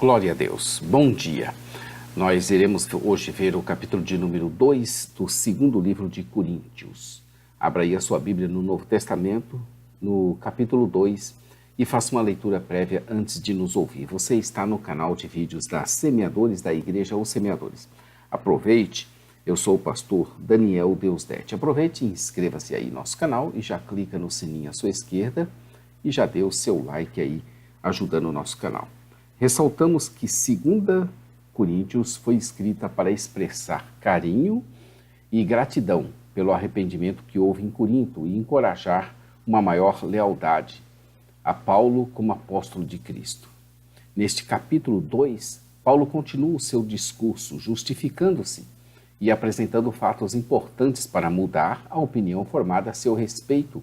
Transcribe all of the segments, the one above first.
Glória a Deus. Bom dia. Nós iremos hoje ver o capítulo de número 2 do segundo livro de Coríntios. Abra aí a sua Bíblia no Novo Testamento, no capítulo 2, e faça uma leitura prévia antes de nos ouvir. Você está no canal de vídeos da Semeadores da Igreja ou Semeadores. Aproveite, eu sou o pastor Daniel Deusdete. Aproveite e inscreva-se aí no nosso canal e já clica no sininho à sua esquerda e já dê o seu like aí, ajudando o nosso canal. Ressaltamos que 2 Coríntios foi escrita para expressar carinho e gratidão pelo arrependimento que houve em Corinto e encorajar uma maior lealdade a Paulo como apóstolo de Cristo. Neste capítulo 2, Paulo continua o seu discurso justificando-se e apresentando fatos importantes para mudar a opinião formada a seu respeito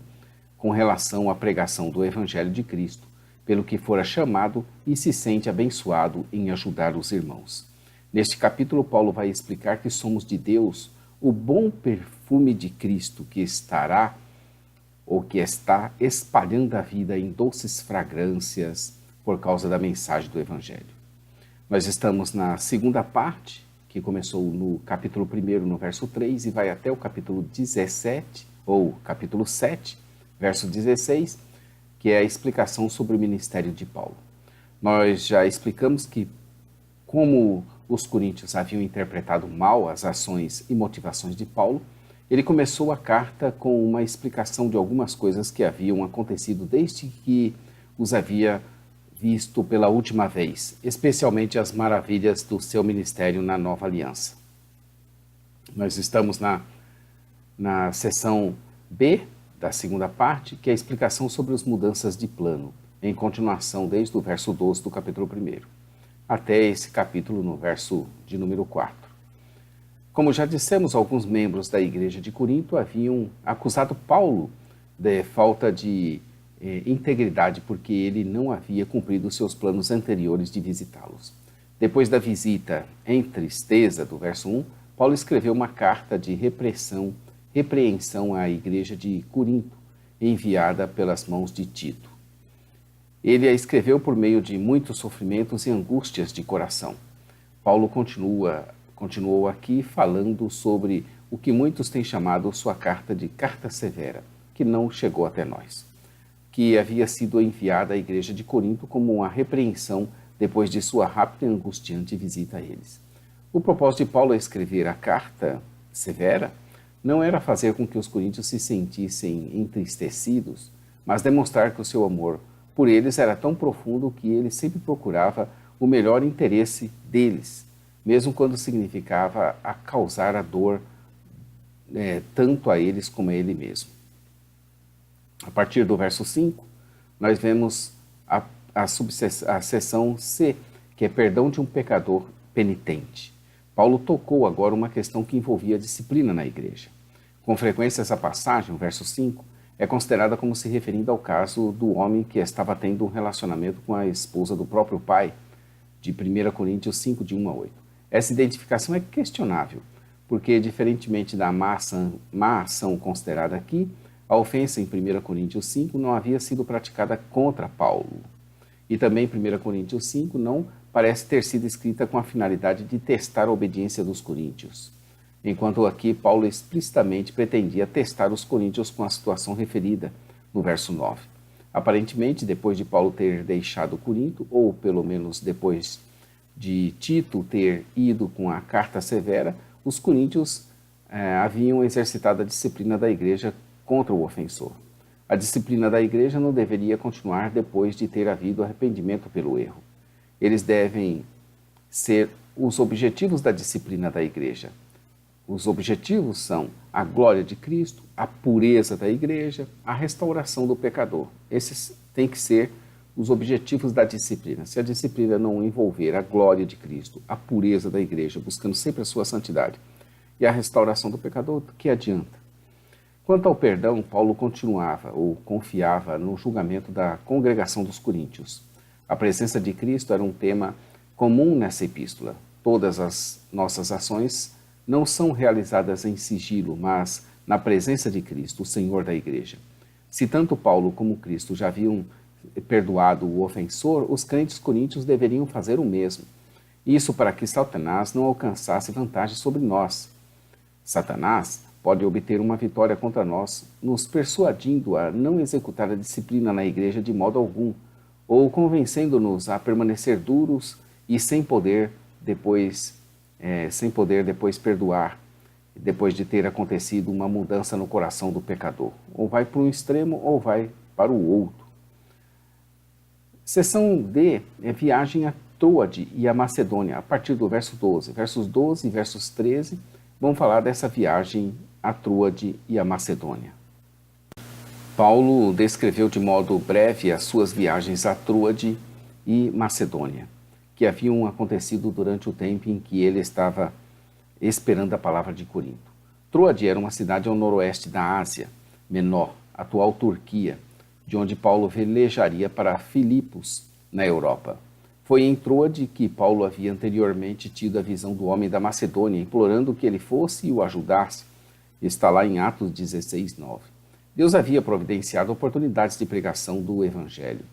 com relação à pregação do Evangelho de Cristo, pelo que fora chamado e se sente abençoado em ajudar os irmãos. Neste capítulo, Paulo vai explicar que somos de Deus o bom perfume de Cristo que está espalhando a vida em doces fragrâncias por causa da mensagem do Evangelho. Nós estamos na segunda parte, que começou no capítulo 1, no verso 3, e vai até o capítulo 17, ou capítulo 7, verso 16, que é a explicação sobre o ministério de Paulo. Nós já explicamos que como os coríntios haviam interpretado mal as ações e motivações de Paulo, ele começou a carta com uma explicação de algumas coisas que haviam acontecido desde que os havia visto pela última vez, especialmente as maravilhas do seu ministério na Nova Aliança. Nós estamos na seção B da segunda parte, que é a explicação sobre as mudanças de plano, em continuação desde o verso 12 do capítulo 1, até esse capítulo no verso de número 4. Como já dissemos, alguns membros da igreja de Corinto haviam acusado Paulo de falta de integridade, porque ele não havia cumprido seus planos anteriores de visitá-los. Depois da visita em tristeza, do verso 1, Paulo escreveu uma carta de repreensão à igreja de Corinto, enviada pelas mãos de Tito. Ele a escreveu por meio de muitos sofrimentos e angústias de coração. Paulo continuou aqui falando sobre o que muitos têm chamado sua carta de carta severa, que não chegou até nós, que havia sido enviada à igreja de Corinto como uma repreensão depois de sua rápida e angustiante visita a eles. O propósito de Paulo a escrever a carta severa não era fazer com que os coríntios se sentissem entristecidos, mas demonstrar que o seu amor por eles era tão profundo que ele sempre procurava o melhor interesse deles, mesmo quando significava a causar a dor tanto a eles como a ele mesmo. A partir do verso 5, nós vemos a seção C, que é perdão de um pecador penitente. Paulo tocou agora uma questão que envolvia a disciplina na igreja. Com frequência, essa passagem, o verso 5, é considerada como se referindo ao caso do homem que estava tendo um relacionamento com a esposa do próprio pai, de 1 Coríntios 5, de 1 a 8. Essa identificação é questionável, porque, diferentemente da má ação considerada aqui, a ofensa em 1 Coríntios 5 não havia sido praticada contra Paulo. E também 1 Coríntios 5 não parece ter sido escrita com a finalidade de testar a obediência dos coríntios, enquanto aqui Paulo explicitamente pretendia testar os coríntios com a situação referida no verso 9. Aparentemente, depois de Paulo ter deixado Corinto, ou pelo menos depois de Tito ter ido com a carta severa, os coríntios haviam exercitado a disciplina da igreja contra o ofensor. A disciplina da igreja não deveria continuar depois de ter havido arrependimento pelo erro. Eles devem ser os objetivos da disciplina da igreja. Os objetivos são a glória de Cristo, a pureza da igreja, a restauração do pecador. Esses têm que ser os objetivos da disciplina. Se a disciplina não envolver a glória de Cristo, a pureza da igreja, buscando sempre a sua santidade, e a restauração do pecador, que adianta? Quanto ao perdão, Paulo continuava ou confiava no julgamento da congregação dos coríntios. A presença de Cristo era um tema comum nessa epístola. Todas as nossas ações não são realizadas em sigilo, mas na presença de Cristo, o Senhor da igreja. Se tanto Paulo como Cristo já haviam perdoado o ofensor, os crentes coríntios deveriam fazer o mesmo. Isso para que Satanás não alcançasse vantagem sobre nós. Satanás pode obter uma vitória contra nós, nos persuadindo a não executar a disciplina na igreja de modo algum, ou convencendo-nos a permanecer duros e sem poder depois perdoar, depois de ter acontecido uma mudança no coração do pecador. Ou vai para um extremo ou vai para o outro. Seção D é viagem a Troade e a Macedônia, a partir do verso 12. Versos 12 e versos 13 vão falar dessa viagem a Troade e a Macedônia. Paulo descreveu de modo breve as suas viagens a Troade e Macedônia, que haviam acontecido durante o tempo em que ele estava esperando a palavra de Corinto. Troade era uma cidade ao noroeste da Ásia Menor, atual Turquia, de onde Paulo velejaria para Filipos, na Europa. Foi em Troade que Paulo havia anteriormente tido a visão do homem da Macedônia, implorando que ele fosse e o ajudasse. Está lá em Atos 16, 9. Deus havia providenciado oportunidades de pregação do Evangelho.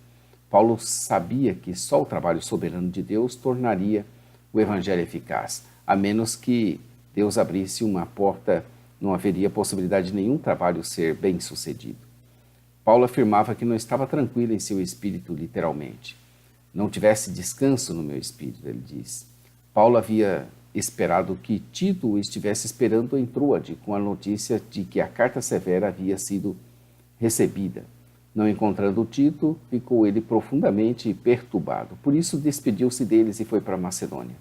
Paulo sabia que só o trabalho soberano de Deus tornaria o Evangelho eficaz. A menos que Deus abrisse uma porta, não haveria possibilidade de nenhum trabalho ser bem sucedido. Paulo afirmava que não estava tranquilo em seu espírito, literalmente. Não tivesse descanso no meu espírito, ele diz. Paulo havia esperado que Tito o estivesse esperando em Troade, com a notícia de que a carta severa havia sido recebida. Não encontrando Tito, ficou ele profundamente perturbado. Por isso despediu-se deles e foi para Macedônia.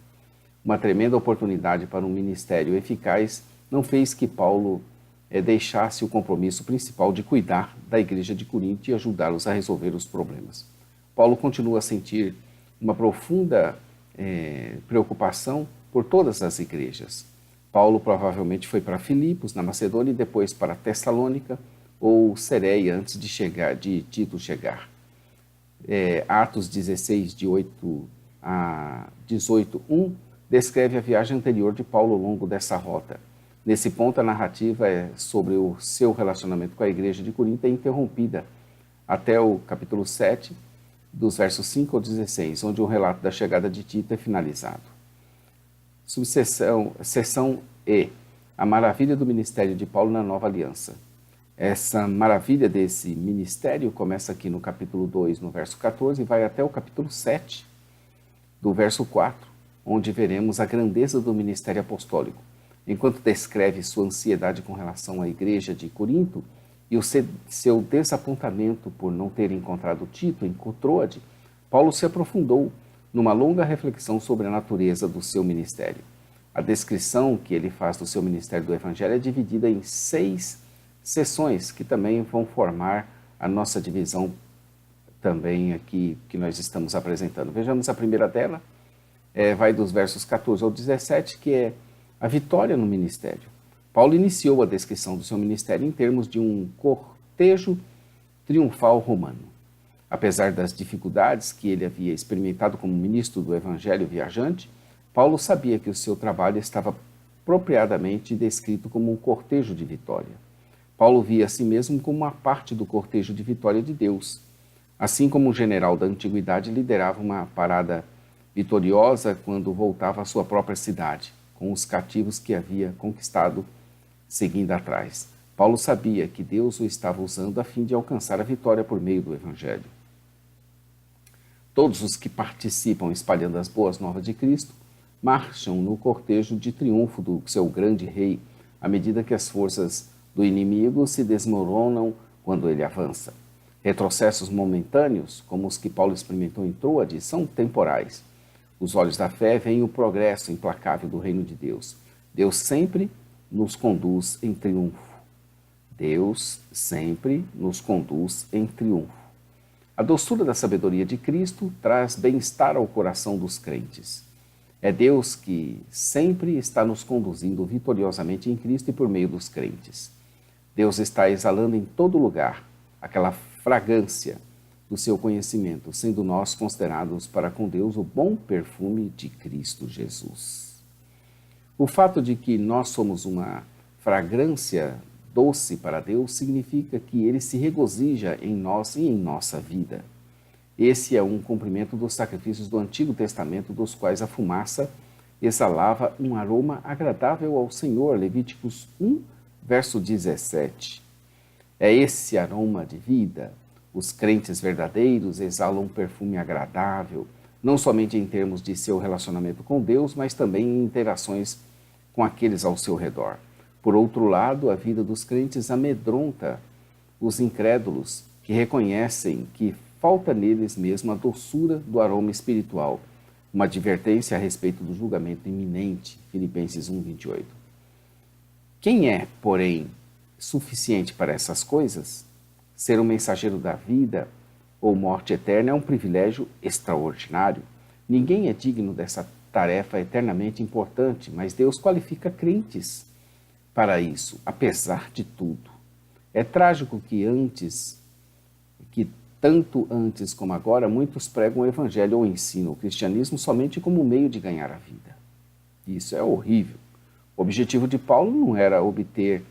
Uma tremenda oportunidade para um ministério eficaz não fez que Paulo deixasse o compromisso principal de cuidar da igreja de Corinto e ajudá-los a resolver os problemas. Paulo continua a sentir uma profunda preocupação por todas as igrejas. Paulo provavelmente foi para Filipos, na Macedônia, e depois para Tessalônica ou Cereia, antes de Tito chegar. Atos 16, de 8 a 18, 1, descreve a viagem anterior de Paulo ao longo dessa rota. Nesse ponto, a narrativa sobre o seu relacionamento com a igreja de Corinto é interrompida até o capítulo 7, dos versos 5 ao 16, onde o relato da chegada de Tito é finalizado. Seção E, a maravilha do ministério de Paulo na Nova Aliança. Essa maravilha desse ministério começa aqui no capítulo 2, no verso 14, e vai até o capítulo 7, do verso 4, onde veremos a grandeza do ministério apostólico. Enquanto descreve sua ansiedade com relação à igreja de Corinto e o seu desapontamento por não ter encontrado Tito em Troade, Paulo se aprofundou numa longa reflexão sobre a natureza do seu ministério. A descrição que ele faz do seu ministério do Evangelho é dividida em 6 sessões, que também vão formar a nossa divisão também aqui que nós estamos apresentando. Vejamos a primeira dela, vai dos versos 14 ao 17, que é a vitória no ministério. Paulo iniciou a descrição do seu ministério em termos de um cortejo triunfal romano. Apesar das dificuldades que ele havia experimentado como ministro do Evangelho viajante, Paulo sabia que o seu trabalho estava apropriadamente descrito como um cortejo de vitória. Paulo via a si mesmo como uma parte do cortejo de vitória de Deus. Assim como um general da antiguidade liderava uma parada vitoriosa quando voltava à sua própria cidade, com os cativos que havia conquistado seguindo atrás. Paulo sabia que Deus o estava usando a fim de alcançar a vitória por meio do Evangelho. Todos os que participam espalhando as boas novas de Cristo marcham no cortejo de triunfo do seu grande rei, à medida que as forças do inimigo se desmoronam quando ele avança. Retrocessos momentâneos, como os que Paulo experimentou em Troade, são temporais. Os olhos da fé veem o progresso implacável do reino de Deus. Deus sempre nos conduz em triunfo. Deus sempre nos conduz em triunfo. A doçura da sabedoria de Cristo traz bem-estar ao coração dos crentes. É Deus que sempre está nos conduzindo vitoriosamente em Cristo e por meio dos crentes. Deus está exalando em todo lugar aquela fragrância do seu conhecimento, sendo nós considerados para com Deus o bom perfume de Cristo Jesus. O fato de que nós somos uma fragrância doce para Deus significa que Ele se regozija em nós e em nossa vida. Esse é um cumprimento dos sacrifícios do Antigo Testamento, dos quais a fumaça exalava um aroma agradável ao Senhor. Levíticos 1, verso 17. É esse aroma de vida. Os crentes verdadeiros exalam um perfume agradável, não somente em termos de seu relacionamento com Deus, mas também em interações com aqueles ao seu redor. Por outro lado, a vida dos crentes amedronta os incrédulos, que reconhecem que falta neles mesmo a doçura do aroma espiritual, uma advertência a respeito do julgamento iminente, Filipenses 1, 28. Quem é, porém, suficiente para essas coisas? Ser um mensageiro da vida ou morte eterna é um privilégio extraordinário. Ninguém é digno dessa tarefa eternamente importante, mas Deus qualifica crentes para isso, apesar de tudo. É trágico que tanto antes como agora, muitos pregam o evangelho ou ensinam o cristianismo somente como meio de ganhar a vida. Isso é horrível. O objetivo de Paulo não era obter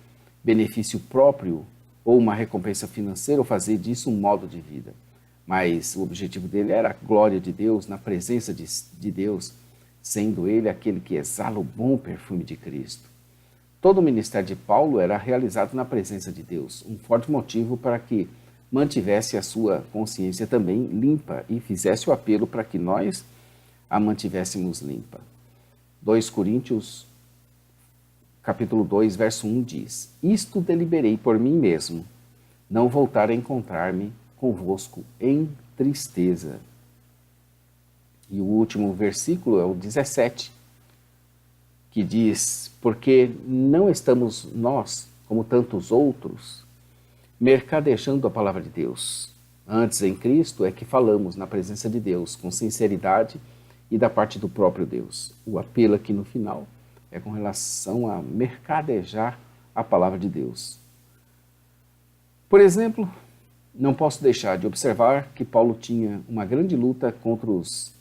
benefício próprio ou uma recompensa financeira ou fazer disso um modo de vida. Mas o objetivo dele era a glória de Deus, na presença de Deus, sendo ele aquele que exala o bom perfume de Cristo. Todo o ministério de Paulo era realizado na presença de Deus, um forte motivo para que mantivesse a sua consciência também limpa e fizesse o apelo para que nós a mantivéssemos limpa. 2 Coríntios, capítulo 2, verso 1 diz: Isto deliberei por mim mesmo, não voltar a encontrar-me convosco em tristeza. E o último versículo é o 17, que diz: Porque não estamos nós, como tantos outros, mercadejando a palavra de Deus. Antes, em Cristo, é que falamos na presença de Deus, com sinceridade e da parte do próprio Deus. O apelo aqui no final é com relação a mercadejar a palavra de Deus. Por exemplo, não posso deixar de observar que Paulo tinha uma grande luta contra os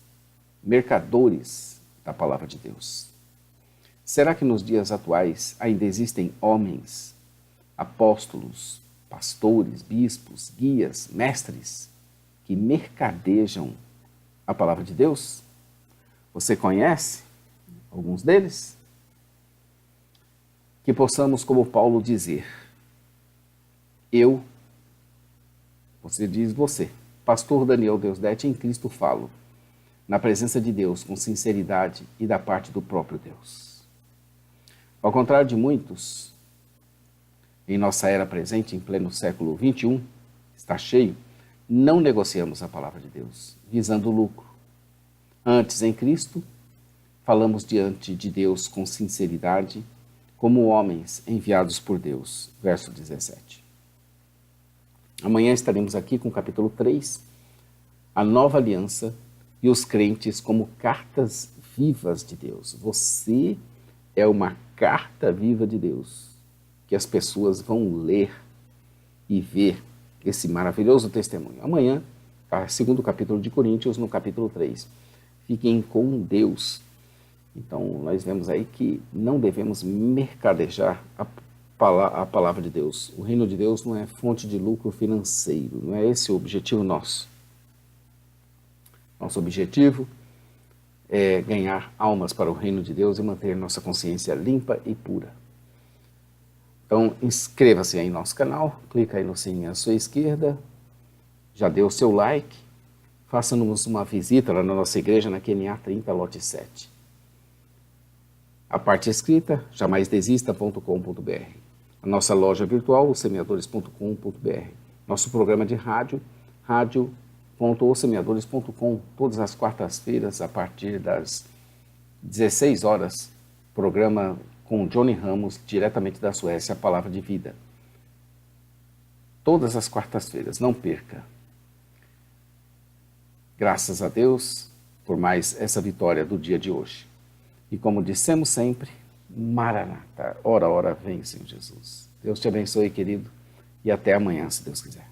mercadores da palavra de Deus. Será que nos dias atuais ainda existem homens, apóstolos, pastores, bispos, guias, mestres, que mercadejam a palavra de Deus? Você conhece alguns deles? Que possamos, como Paulo, dizer: você diz você, pastor Daniel Deusdete, em Cristo falo, na presença de Deus, com sinceridade e da parte do próprio Deus. Ao contrário de muitos, em nossa era presente, em pleno século XXI, está cheio, não negociamos a palavra de Deus, visando o lucro. Antes, em Cristo, falamos diante de Deus com sinceridade, como homens enviados por Deus. Verso 17. Amanhã estaremos aqui com o capítulo 3, a nova aliança e os crentes como cartas vivas de Deus. Você é uma carta viva de Deus, que as pessoas vão ler e ver esse maravilhoso testemunho. Amanhã, segundo capítulo de Coríntios, no capítulo 3. Fiquem com Deus. Então, nós vemos aí que não devemos mercadejar a palavra de Deus. O reino de Deus não é fonte de lucro financeiro, não é esse o objetivo nosso. Nosso objetivo é ganhar almas para o reino de Deus e manter nossa consciência limpa e pura. Então, inscreva-se aí no nosso canal, clica aí no sininho à sua esquerda, já dê o seu like, faça-nos uma visita lá na nossa igreja, na QNA 30, lote 7. A parte escrita, jamaisdesista.com.br. A nossa loja virtual, ossemeadores.com.br. Nosso programa de rádio, radio.ossemeadores.com, todas as quartas-feiras, a partir das 16 horas, programa com Johnny Ramos, diretamente da Suécia, a Palavra de Vida. Todas as quartas-feiras, não perca. Graças a Deus por mais essa vitória do dia de hoje. E como dissemos sempre, Maranata, ora, ora, vem, Senhor Jesus. Deus te abençoe, querido, e até amanhã, se Deus quiser.